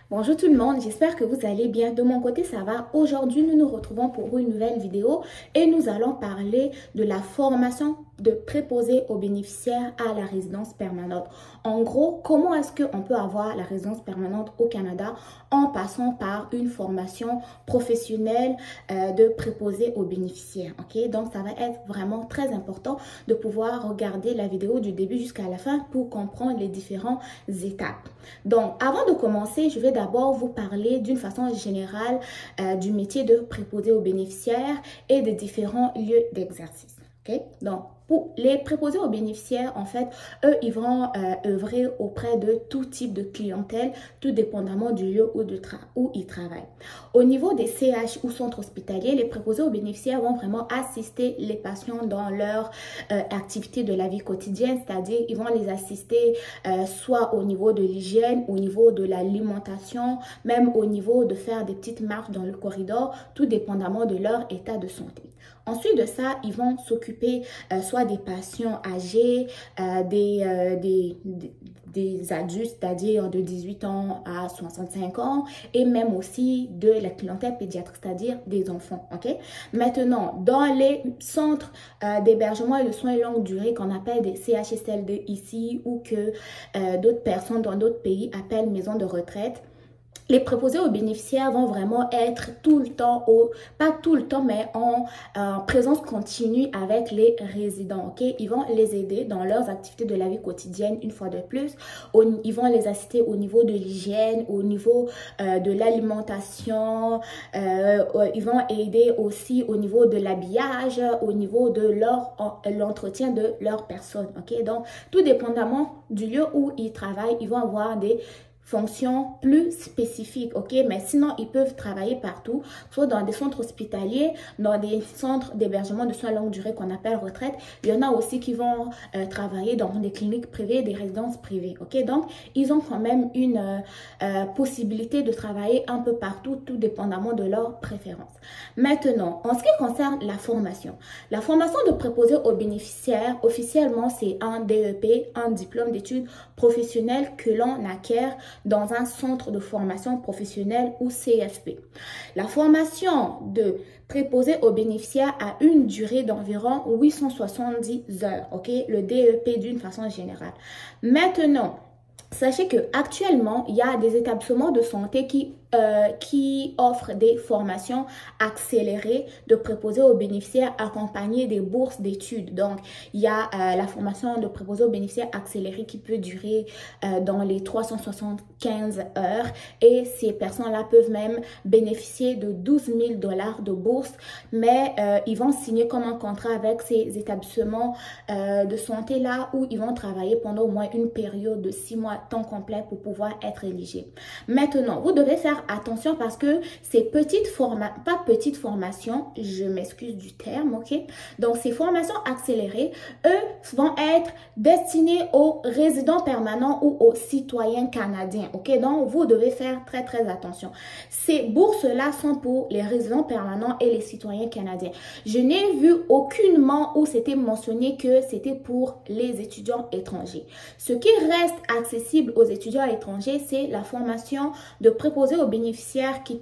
Bonjour tout le monde, j'espère que vous allez bien. De mon côté, ça va. Aujourd'hui, nous nous retrouvons pour une nouvelle vidéo et nous allons parler de la formation de préposés aux bénéficiaires à la résidence permanente. En gros, comment est-ce qu'on peut avoir la résidence permanente au Canada en passant par une formation professionnelle de préposés aux bénéficiaires. Ok, donc ça va être vraiment très important de pouvoir regarder la vidéo du début jusqu'à la fin pour comprendre les différentes étapes. Donc, avant de commencer, je vais d'abord vous parler d'une façon générale du métier de préposé aux bénéficiaires et des différents lieux d'exercice. Okay? Donc, pour les préposés aux bénéficiaires, en fait, eux, ils vont œuvrer auprès de tout type de clientèle, tout dépendamment du lieu où ils travaillent. Au niveau des CH ou centres hospitaliers, les préposés aux bénéficiaires vont vraiment assister les patients dans leur activité de la vie quotidienne, c'est-à-dire ils vont les assister soit au niveau de l'hygiène, au niveau de l'alimentation, même au niveau de faire des petites marches dans le corridor, tout dépendamment de leur état de santé. Ensuite de ça, ils vont s'occuper soit des patients âgés, des adultes, c'est-à-dire de 18 ans à 65 ans, et même aussi de la clientèle pédiatrique, c'est-à-dire des enfants. Okay? Maintenant, dans les centres d'hébergement et de soins longue durée qu'on appelle des CHSLD ici ou que d'autres personnes dans d'autres pays appellent maisons de retraite, les préposés aux bénéficiaires vont vraiment être tout le temps, pas tout le temps, mais en présence continue avec les résidents. Okay? Ils vont les aider dans leurs activités de la vie quotidienne une fois de plus. Ils vont les assister au niveau de l'hygiène, au niveau de l'alimentation. Ils vont aider aussi au niveau de l'habillage, au niveau de l'entretien de leur personne. Okay? Donc, tout dépendamment du lieu où ils travaillent, ils vont avoir des fonctions plus spécifiques, ok? Mais sinon, ils peuvent travailler partout, soit dans des centres hospitaliers, dans des centres d'hébergement de soins longue durée qu'on appelle retraite. Il y en a aussi qui vont travailler dans des cliniques privées, des résidences privées, ok? Donc, ils ont quand même une possibilité de travailler un peu partout, tout dépendamment de leurs préférences. Maintenant, en ce qui concerne la formation de préposé aux bénéficiaires, officiellement, c'est un DEP, un diplôme d'études professionnelles que l'on acquiert dans un centre de formation professionnelle ou CFP. La formation de préposé aux bénéficiaires a une durée d'environ 870 heures, ok? Le DEP d'une façon générale. Maintenant, sachez qu'actuellement, il y a des établissements de santé qui offrent des formations accélérées de préposés aux bénéficiaires accompagnées des bourses d'études. Donc, il y a la formation de préposés aux bénéficiaires accélérée qui peut durer dans les 375 heures et ces personnes-là peuvent même bénéficier de 12 000 $ de bourse, mais ils vont signer comme un contrat avec ces établissements de santé-là où ils vont travailler pendant au moins une période de 6 mois temps complet pour pouvoir être éligibles. Maintenant, vous devez faire attention parce que ces petites formations, je m'excuse du terme, ok? Donc, ces formations accélérées, eux, vont être destinées aux résidents permanents ou aux citoyens canadiens, ok? Donc, vous devez faire très, très attention. Ces bourses-là sont pour les résidents permanents et les citoyens canadiens. Je n'ai vu aucunement où c'était mentionné que c'était pour les étudiants étrangers. Ce qui reste accessible aux étudiants étrangers, c'est la formation de préposé aux bénéficiaires qui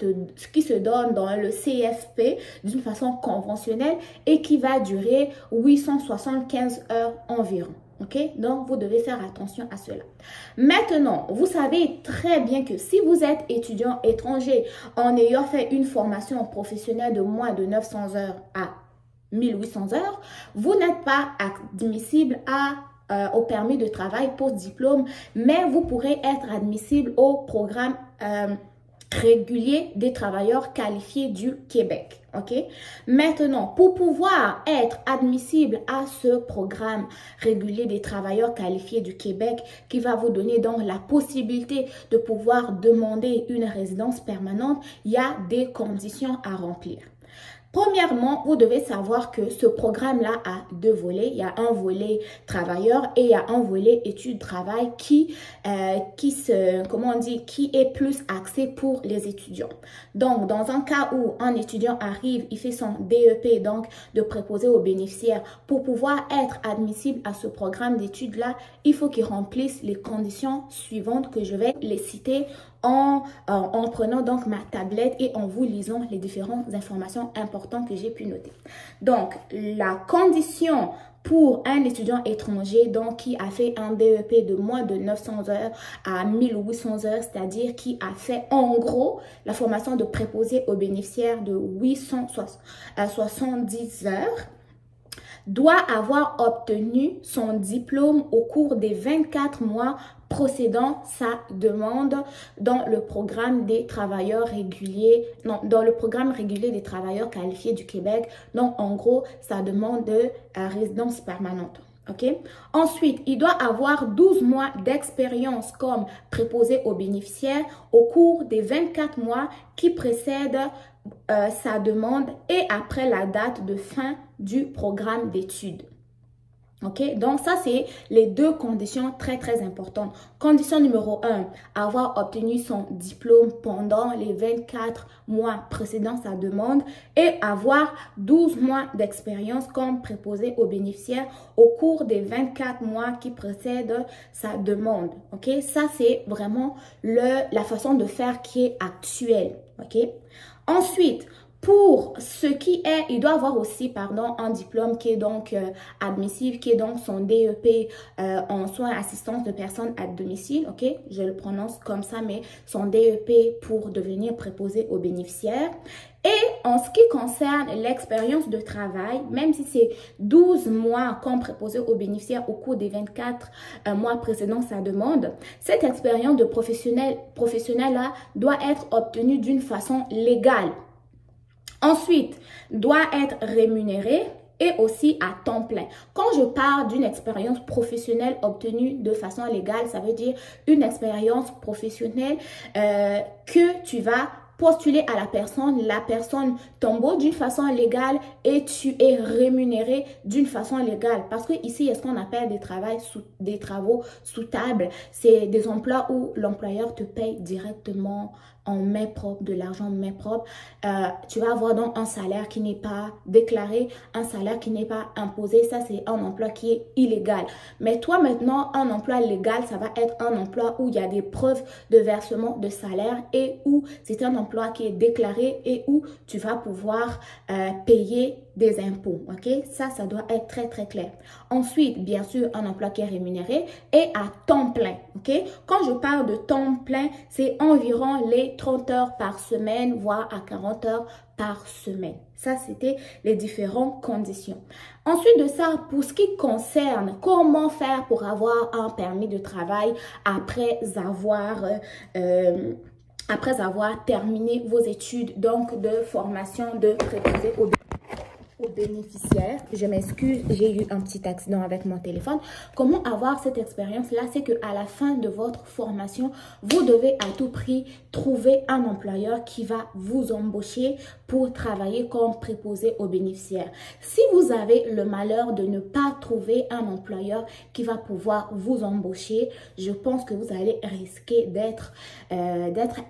se donne dans le CFP d'une façon conventionnelle et qui va durer 875 heures environ. Ok, donc vous devez faire attention à cela. Maintenant, vous savez très bien que si vous êtes étudiant étranger en ayant fait une formation professionnelle de moins de 900 heures à 1800 heures, vous n'êtes pas admissible au permis de travail post-diplôme, mais vous pourrez être admissible au programme régulier des travailleurs qualifiés du Québec. Ok? Maintenant, pour pouvoir être admissible à ce programme régulier des travailleurs qualifiés du Québec qui va vous donner donc la possibilité de pouvoir demander une résidence permanente, il y a des conditions à remplir. Premièrement, vous devez savoir que ce programme-là a deux volets. Il y a un volet travailleur et il y a un volet études-travail qui est plus axé pour les étudiants. Donc, dans un cas où un étudiant arrive, il fait son DEP, donc de préposé aux bénéficiaires, pour pouvoir être admissible à ce programme d'études-là, il faut qu'il remplisse les conditions suivantes que je vais les citer en prenant donc ma tablette et en vous lisant les différentes informations importantes que j'ai pu noter. Donc, la condition pour un étudiant étranger donc qui a fait un DEP de moins de 900 heures à 1800 heures, c'est-à-dire qui a fait en gros la formation de préposé aux bénéficiaires de 870 heures, doit avoir obtenu son diplôme au cours des 24 mois procédant sa demande dans le programme des travailleurs réguliers, dans le programme régulier des travailleurs qualifiés du Québec, donc en gros, sa demande de résidence permanente. OK? Ensuite, il doit avoir 12 mois d'expérience comme préposé aux bénéficiaires au cours des 24 mois qui précèdent sa demande et après la date de fin du programme d'études. OK? Donc, ça, c'est les deux conditions très, très importantes. Condition numéro 1, avoir obtenu son diplôme pendant les 24 mois précédant sa demande et avoir 12 mois d'expérience comme préposé aux bénéficiaires au cours des 24 mois qui précèdent sa demande. OK? Ça, c'est vraiment la façon de faire qui est actuelle. OK? Ensuite, pour ce qui est, il doit avoir aussi, un diplôme qui est donc admissible, qui est donc son DEP en soins assistance de personnes à domicile, ok? Je le prononce comme ça, mais son DEP pour devenir préposé aux bénéficiaires. Et en ce qui concerne l'expérience de travail, même si c'est 12 mois comme préposé aux bénéficiaires au cours des 24 mois précédant sa demande, cette expérience de professionnel-là doit être obtenue d'une façon légale. Ensuite, doit être rémunéré et aussi à temps plein. Quand je parle d'une expérience professionnelle obtenue de façon légale, ça veut dire une expérience professionnelle que tu vas postuler à la personne t'embauche d'une façon légale et tu es rémunéré d'une façon légale. Parce que ici, il y a ce qu'on appelle des travaux sous table. C'est des emplois où l'employeur te paye directement en main propre, de l'argent en main propre. Tu vas avoir donc un salaire qui n'est pas déclaré, un salaire qui n'est pas imposé. Ça, c'est un emploi qui est illégal. Mais toi, maintenant, un emploi légal, ça va être un emploi où il y a des preuves de versement de salaire et où c'est un emploi qui est déclaré et où tu vas pouvoir payer des impôts, ok? Ça doit être très, très clair. Ensuite, bien sûr, un emploi qui est rémunéré et à temps plein, ok? Quand je parle de temps plein, c'est environ les 30 heures par semaine, voire à 40 heures par semaine. Ça, c'était les différentes conditions. Ensuite de ça, pour ce qui concerne comment faire pour avoir un permis de travail après avoir terminé vos études donc de formation de préposé aux bénéficiaires. Je m'excuse, j'ai eu un petit accident avec mon téléphone. Comment avoir cette expérience-là? C'est qu'à la fin de votre formation, vous devez à tout prix trouver un employeur qui va vous embaucher pour travailler comme préposé aux bénéficiaires. Si vous avez le malheur de ne pas trouver un employeur qui va pouvoir vous embaucher, je pense que vous allez risquer d'être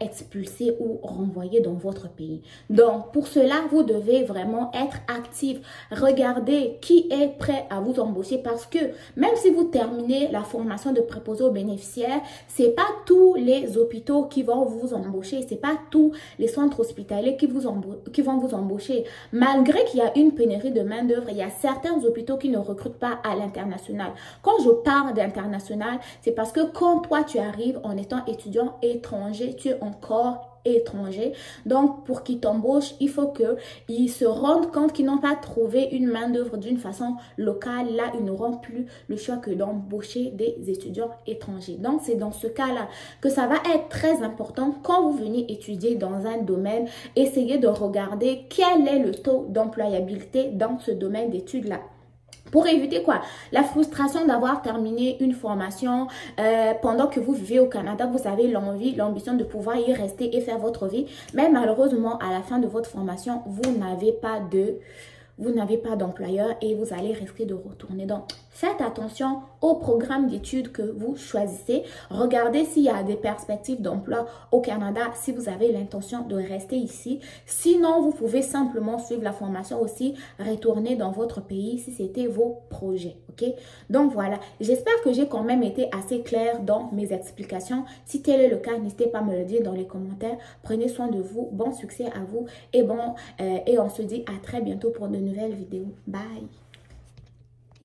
expulsé ou renvoyé dans votre pays. Donc, pour cela, vous devez vraiment être actif. Regardez qui est prêt à vous embaucher parce que même si vous terminez la formation de préposé aux bénéficiaires, c'est pas tous les hôpitaux qui vont vous embaucher, c'est pas tous les centres hospitaliers qui vont vous embaucher. Malgré qu'il y a une pénurie de main d'œuvre, il y a certains hôpitaux qui ne recrutent pas à l'international. Quand je parle d'international, c'est parce que quand toi tu arrives en étant étudiant étranger, tu es encore étrangers. Donc, pour qu'ils t'embauchent, il faut qu'ils se rendent compte qu'ils n'ont pas trouvé une main-d'œuvre d'une façon locale. Là, ils n'auront plus le choix que d'embaucher des étudiants étrangers. Donc, c'est dans ce cas-là que ça va être très important quand vous venez étudier dans un domaine. Essayez de regarder quel est le taux d'employabilité dans ce domaine d'études-là. Pour éviter quoi? La frustration d'avoir terminé une formation pendant que vous vivez au Canada, vous avez l'ambition de pouvoir y rester et faire votre vie. Mais malheureusement, à la fin de votre formation, vous n'avez pas d'employeur et vous allez risquer de retourner. Donc, faites attention au programme d'études que vous choisissez. Regardez s'il y a des perspectives d'emploi au Canada, si vous avez l'intention de rester ici. Sinon, vous pouvez simplement suivre la formation aussi, retourner dans votre pays si c'était vos projets. Ok, donc voilà, j'espère que j'ai quand même été assez claire dans mes explications. Si tel est le cas, n'hésitez pas à me le dire dans les commentaires. Prenez soin de vous, bon succès à vous et on se dit à très bientôt pour de nouvelles vidéos. Bye!